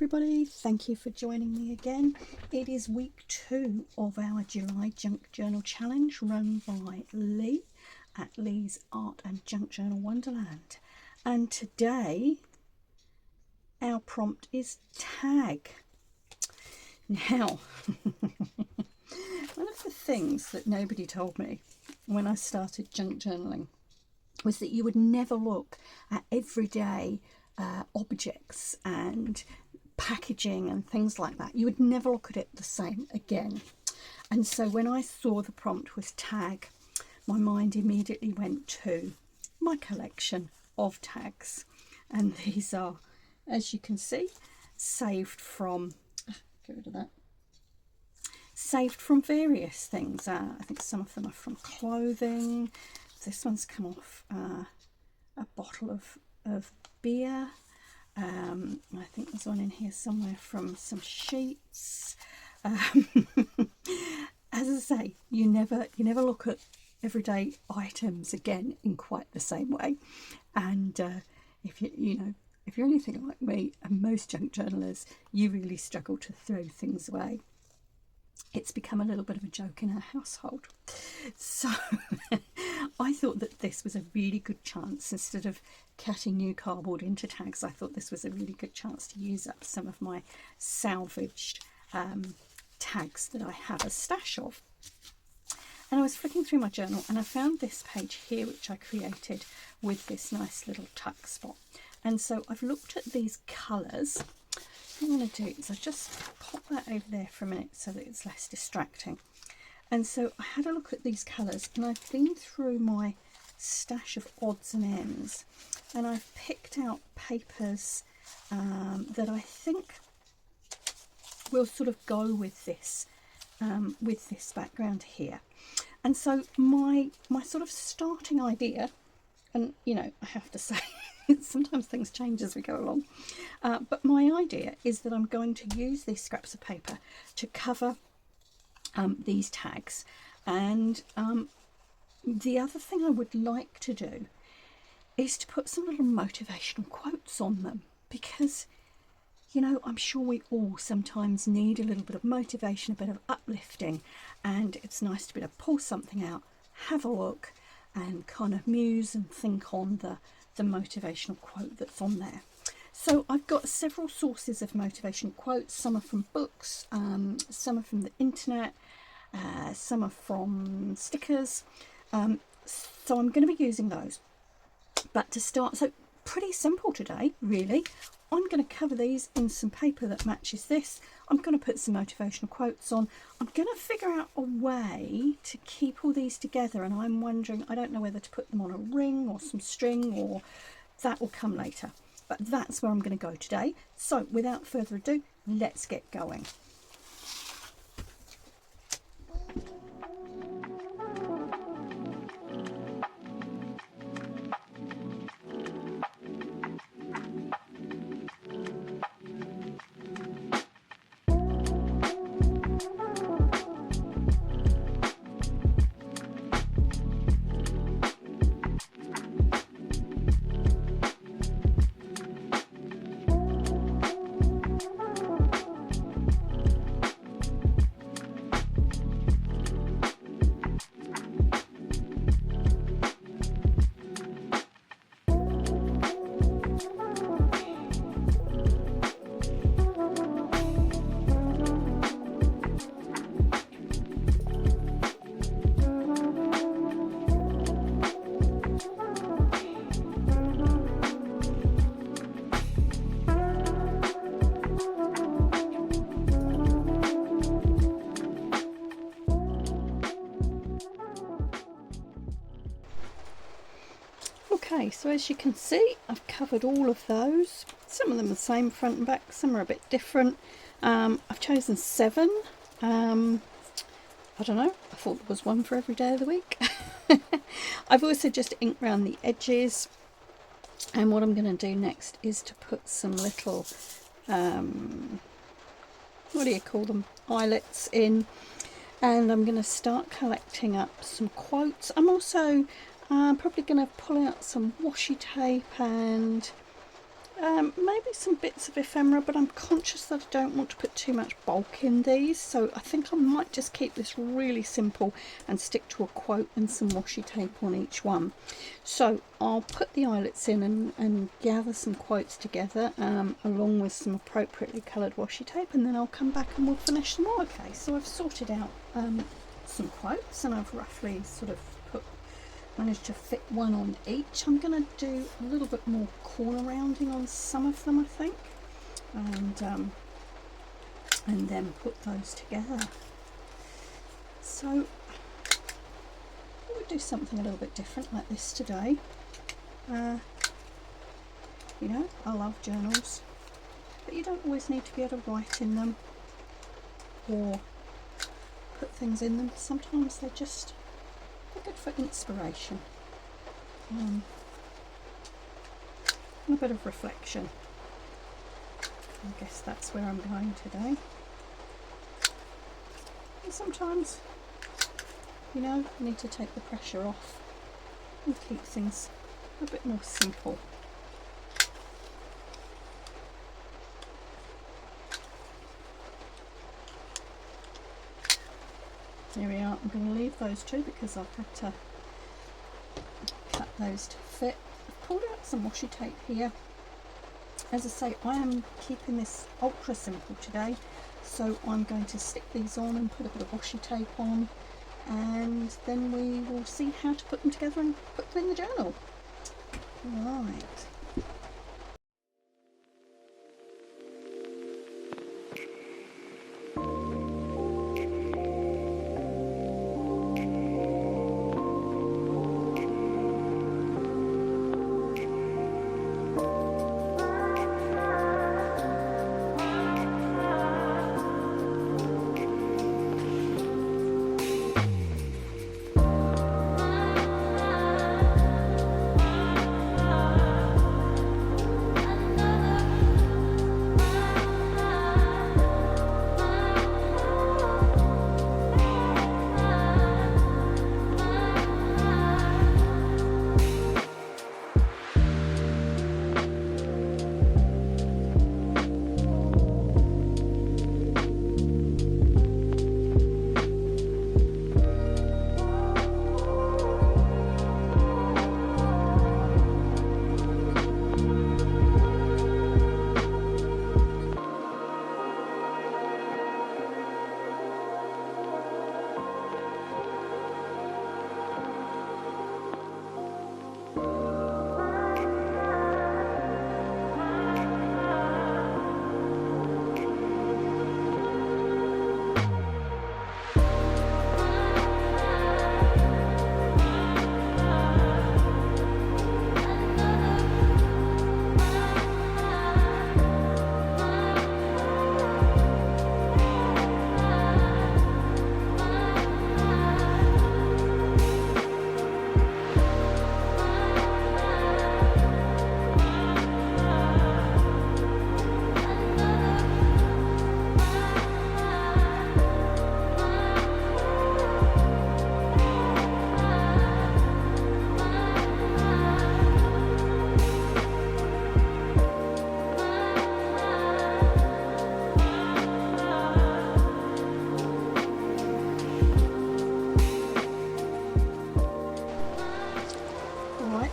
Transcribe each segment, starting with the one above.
everybody, thank you for joining me again. It is week 2 of our July Junk Journal Challenge run by Leigh at Leigh's Art and Junk Journal Wonderland. And today our prompt is tag. Now, one of the things that nobody told me when I started junk journaling was that you would never look at everyday objects and packaging and things like that. You would never look at it the same again. And so when I saw the prompt was tag, my mind immediately went to my collection of tags. And these are, as you can see, saved from, get rid of that, saved from various things. I think some of them are from clothing. This one's come off a bottle of beer. I think there's one in here somewhere from some sheets. As I say, you never look at everyday items again in quite the same way. And if you're anything like me and most junk journalers, you really struggle to throw things away. It's become a little bit of a joke in our household. So I thought that this was a really good chance. Instead of cutting new cardboard into tags, I thought this was a really good chance to use up some of my salvaged tags that I have a stash of. And I was flicking through my journal and I found this page here, which I created with this nice little tuck spot. And so I've looked at these colours. What I'm going to do is I just pop that over there for a minute so that it's less distracting. And so I had a look at these colours and I've been through my stash of odds and ends and I've picked out papers that I think will sort of go with this background here. And so my sort of starting idea, and I have to say sometimes things change as we go along, but my idea is that I'm going to use these scraps of paper to cover these tags. And the other thing I would like to do is to put some little motivational quotes on them, because I'm sure we all sometimes need a little bit of motivation, a bit of uplifting, and it's nice to be able to pull something out, have a look and kind of muse and think on the motivational quote that's on there. So I've got several sources of motivational quotes. Some are from books, some are from the internet, some are from stickers. So I'm going to be using those. But to start, so pretty simple today, really. I'm going to cover these in some paper that matches this. I'm going to put some motivational quotes on. I'm going to figure out a way to keep all these together, and I'm wondering, I don't know whether to put them on a ring or some string, or that will come later. But that's where I'm going to go today. So without further ado, let's get going. Okay, so as you can see, I've covered all of those. Some of them are the same front and back, some are a bit different. I've chosen 7. I don't know, I thought there was one for every day of the week. I've also just inked around the edges, and what I'm going to do next is to put some little, what do you call them, eyelets in, and I'm going to start collecting up some quotes. I'm also probably going to pull out some washi tape and Maybe some bits of ephemera, but I'm conscious that I don't want to put too much bulk in these, so I think I might just keep this really simple and stick to a quote and some washi tape on each one. So I'll put the eyelets in and gather some quotes together, along with some appropriately coloured washi tape, and then I'll come back and we'll finish them all. Okay, so I've sorted out some quotes, and I've roughly sort of managed to fit one on each. I'm going to do a little bit more corner rounding on some of them, I think, and then put those together. So I would do something a little bit different like this today. You know, I love journals, but you don't always need to be able to write in them or put things in them. Sometimes they're just good for inspiration and a bit of reflection. I guess that's where I'm going today. And sometimes, you know, you need to take the pressure off and keep things a bit more simple. There we are. I'm going to leave those two because I've had to cut those to fit. I've pulled out some washi tape here. As I say, I am keeping this ultra simple today, so I'm going to stick these on and put a bit of washi tape on, and then we will see how to put them together and put them in the journal. Right.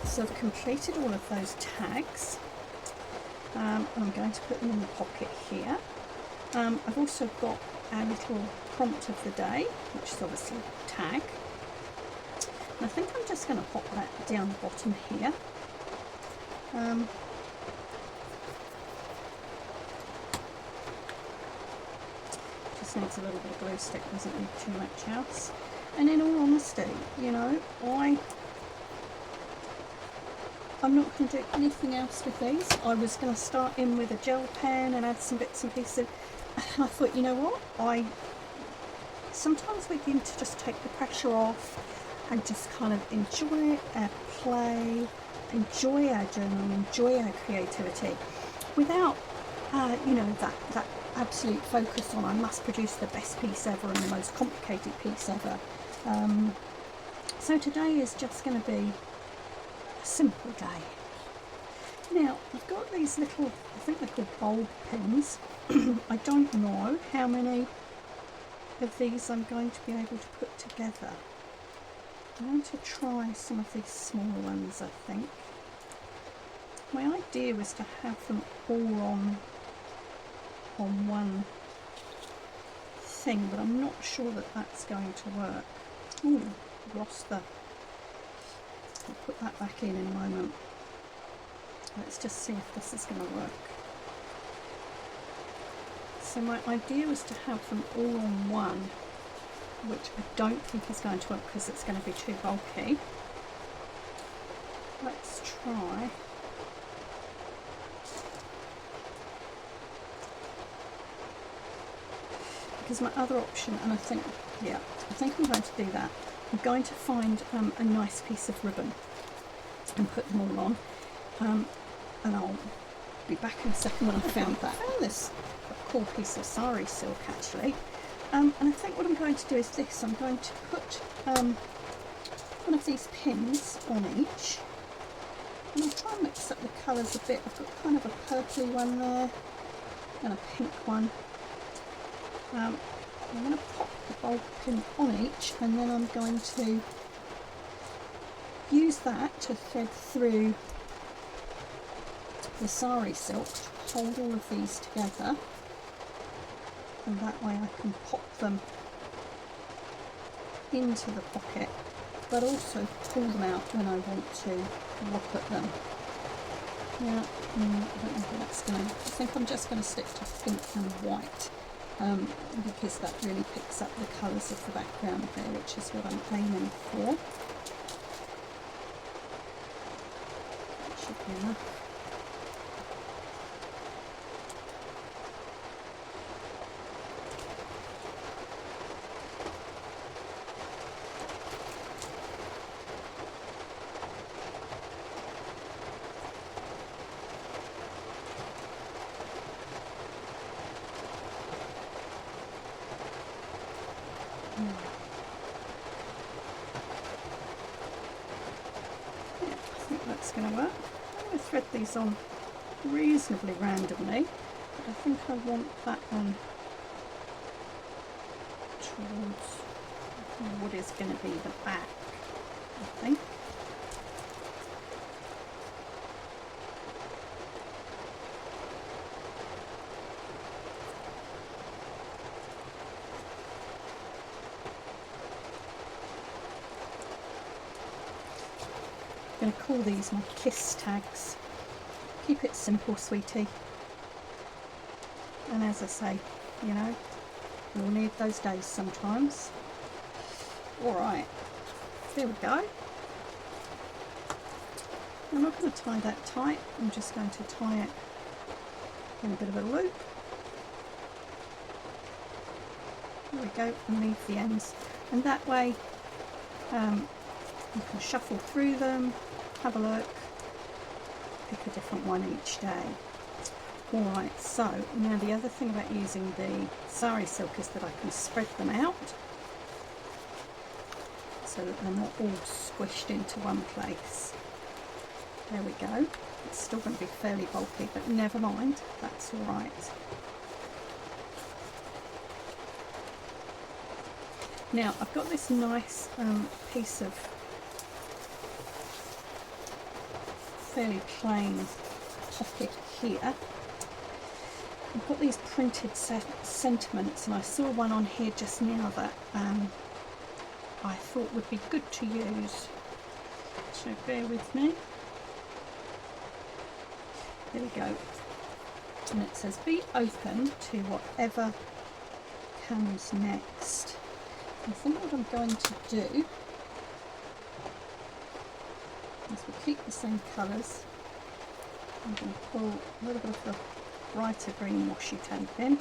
So I've completed all of those tags. I'm going to put them in the pocket here. I've also got our little prompt of the day, which is obviously tag. And I think I'm just going to pop that down the bottom here. Just needs a little bit of glue stick, doesn't need too much else. And in all honesty, you know, I'm not going to do anything else with these. I was going to start in with a gel pen and add some bits and pieces. And I thought, you know what? Sometimes we need to just take the pressure off and just kind of enjoy our play, enjoy our journal, enjoy our creativity, without, you know, that absolute focus on I must produce the best piece ever and the most complicated piece ever. So today is just going to be simple day. Now I've got these little, I think they're called bulb pins. I don't know how many of these I'm going to be able to put together. I'm going to try some of these smaller ones, I think. My idea was to have them all on one thing, but I'm not sure that that's going to work. Oh, I've lost the... I'll put that back in a moment. Let's just see if this is going to work. So my idea was to have them all on one, which I don't think is going to work because it's going to be too bulky. Let's try. Because my other option, and I think I'm going to do that. I'm going to find a nice piece of ribbon and put them all on. And I'll be back in a second when I've found that. Oh, this a cool piece of sari silk actually. And I think what I'm going to do is this. I'm going to put one of these pins on each. And I'll try and mix up the colours a bit. I've got kind of a purpley one there and a pink one. I'm going to pop the bulb pin on each, and then I'm going to use that to thread through the sari silk to hold all of these together, and that way I can pop them into the pocket, but also pull them out when I want to look at them. Yeah, I don't know if that's going to... I think I'm just going to stick to pink and white. Because that really picks up the colours of the background there, which is what I'm aiming for. That should be enough. Going to work. I'm going to thread these on reasonably randomly, but I think I want that one towards what is going to be the back, I think. I'm going to call these my K.I.S.S tags. Keep it simple, sweetie. And as I say, you know, you'll need those days sometimes. Alright, there we go. I'm not going to tie that tight, I'm just going to tie it in a bit of a loop. There we go, and leave the ends. And that way you can shuffle through them, have a look, pick a different one each day. Alright, so now the other thing about using the sari silk is that I can spread them out so that they're not all squished into one place. There we go. It's still going to be fairly bulky, but never mind, that's alright. Now I've got this nice piece of fairly plain pocket here. I've got these printed sentiments, and I saw one on here just now that I thought would be good to use, so bear with me. There we go, and it says be open to whatever comes next. I think what I'm going to do is we'll keep the same colours. I'm going to pull a little bit of the brighter green washi tape in.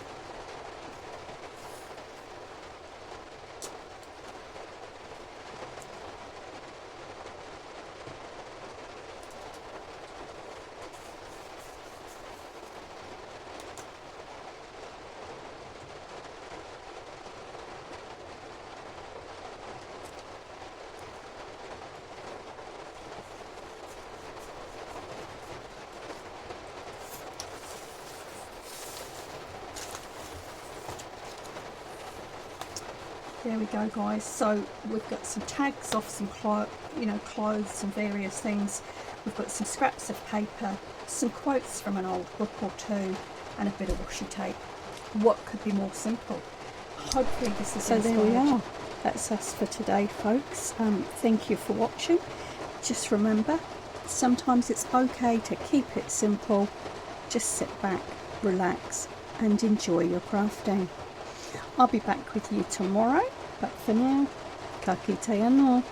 There we go, guys. So we've got some tags off some clothes and various things. We've got some scraps of paper, some quotes from an old book or two, and a bit of washi tape. What could be more simple? Hopefully this is so there we are. That's us for today, folks. Thank you for watching. Just remember, sometimes it's okay to keep it simple. Just sit back, relax, and enjoy your crafting. I'll be back with you tomorrow, but for now, ka kite anō.